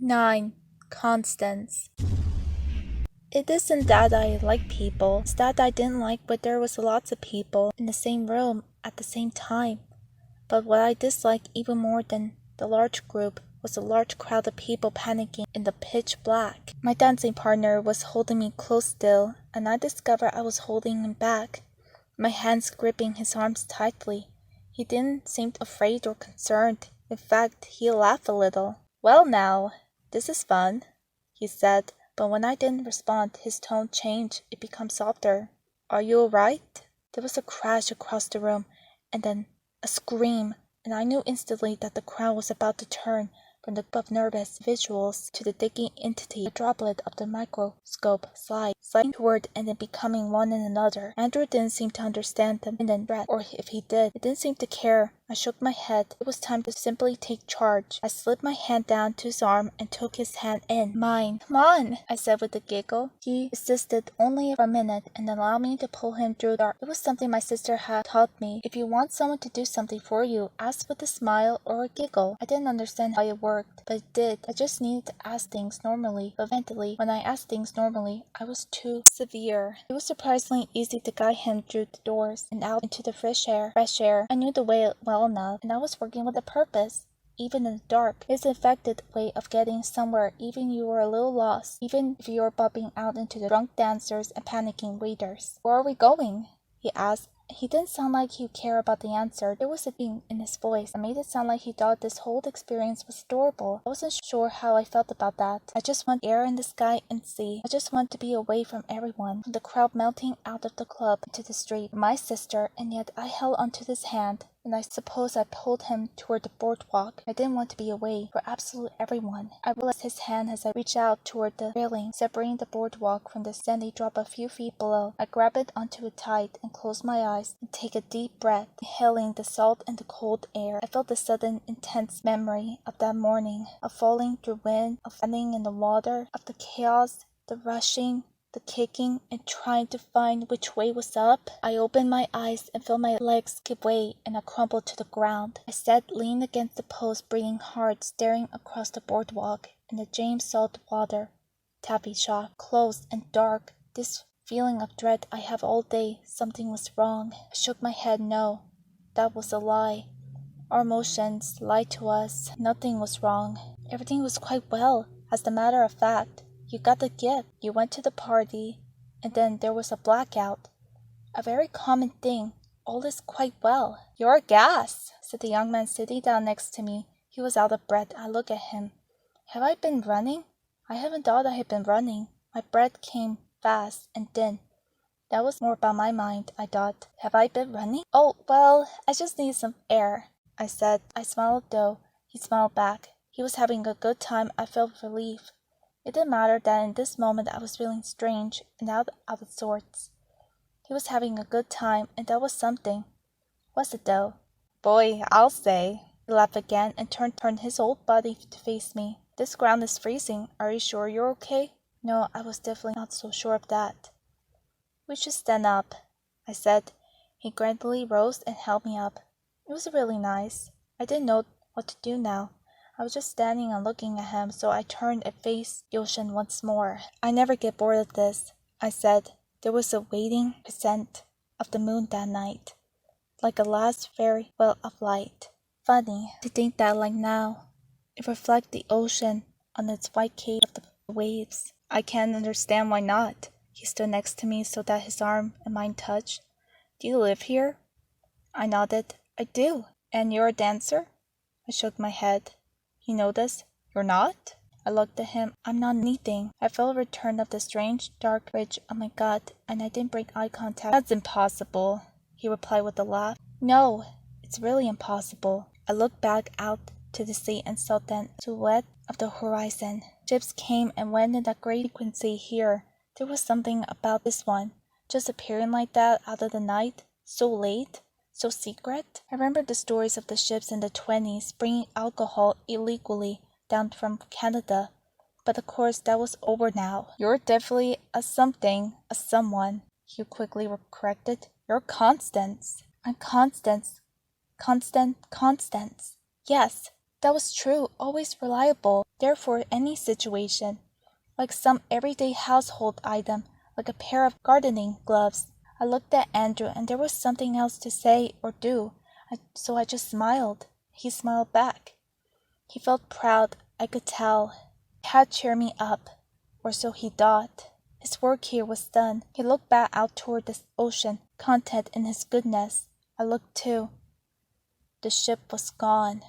9. Constance. It isn't that I like people, it's that I didn't like when there was lots of people in the same room at the same time. But what I disliked even more than the large group was the large crowd of people panicking in the pitch black. My dancing partner was holding me close still, and I discovered I was holding him back, my hands gripping his arms tightly. He didn't seem afraid or concerned. In fact, he laughed a little. "Well now, this is fun," he said, but when I didn't respond, his tone changed. It became softer. "Are you all right?" There was a crash across the room, and then a scream, and I knew instantly that the crowd was about to turn from the group of nervous individuals to the digging entity, a droplet of the microscope sliding toward and then becoming one in another. Andrew didn't seem to understand the imminent threat, or if he did, he didn't seem to care. I shook my head. It was time to simply take charge. I slid my hand down to his arm and took his hand in mine. "Come on," I said with a giggle. He resisted only for a minute and allowed me to pull him through the dark. It was something my sister had taught me. If you want someone to do something for you, ask with a smile or a giggle. I didn't understand how it worked, but it did. I just needed to ask things normally, but eventually, when I asked things normally, I was too severe. It was surprisingly easy to guide him through the doors and out into the fresh air. I knew the way well enough, and I was working with a purpose. Even in the dark, it's an effective way of getting somewhere even if you were a little lost, even if you were bumping out into the drunk dancers and panicking waiters. "Where are we going?" he asked. He didn't sound like he cared about the answer. There was a thing in his voice that made it sound like he thought this whole experience was adorable. I wasn't sure how I felt about that. I just want air in the sky and sea. I just want to be away from everyone, from the crowd melting out of the club into the street, my sister, and yet I held onto his hand, and I suppose I pulled him toward the boardwalk. I didn't want to be away from absolutely everyone. I realized his hand as I reached out toward the railing, separating the boardwalk from the sandy drop a few feet below. I grabbed it onto it tight and closed my eyes and take a deep breath, inhaling the salt and the cold air. I felt the sudden intense memory of that morning, of falling through wind, of landing in the water, of the chaos, the rushing, the kicking, and trying to find which way was up. I opened my eyes and felt my legs give way, and I crumpled to the ground. I sat leaning against the post, breathing hard, staring across the boardwalk and the James salt water taffy shop, closed and dark. This feeling of dread I have all day. Something was wrong. I shook my head. No, that was a lie. Our emotions lied to us. Nothing was wrong. Everything was quite well. As a matter of fact, you got the gift. You went to the party, and then there was a blackout. A very common thing. All is quite well. "You're a gas," said the young man sitting down next to me. He was out of breath. I looked at him. Have I been running? I haven't thought I had been running. My breath came fast and thin. That was more about my mind, I thought. Have I been running? "Oh, well, I just need some air," I said. I smiled though. He smiled back. He was having a good time. I felt relief. It didn't matter that in this moment I was feeling strange and out of sorts. He was having a good time, and that was something. Was it though? "Boy, I'll say." He laughed again and turned his old body to face me. "This ground is freezing. Are you sure you're okay?" No, I was definitely not so sure of that. "We should stand up," I said. He gradually rose and held me up. It was really nice. I didn't know what to do now. I was just standing and looking at him, so I turned and faced the ocean once more. "I never get bored of this," I said. There was a waning percent of the moon that night, like a last fairy well of light. Funny to think that, like now, it reflects the ocean on its white cape of the waves. I can't understand why not. He stood next to me so that his arm and mine touched. "Do you live here?" I nodded. "I do." "And you're a dancer?" I shook my head. He noticed. "You're not?" I looked at him. "I'm not anything." I felt a return of the strange, dark ridge on my gut, and I didn't break eye contact. "That's impossible," he replied with a laugh. "No, it's really impossible." I looked back out to the sea and saw the silhouette of the horizon. Ships came and went in that great frequency here. There was something about this one, just appearing like that out of the night, so late, so secret. I remembered the stories of the ships in the 20s bringing alcohol illegally down from Canada, but of course that was over now. "You're definitely a something, a someone," he quickly corrected. "You're Constance." "I'm Constance. Constance. Yes, That was true, always reliable, there for any situation. Like some everyday household item, like a pair of gardening gloves. I looked at Andrew and there was something else to say or do, so I just smiled. He smiled back. He felt proud, I could tell. He had cheered me up, or so he thought. His work here was done. He looked back out toward the ocean, content in his goodness. I looked too. The ship was gone.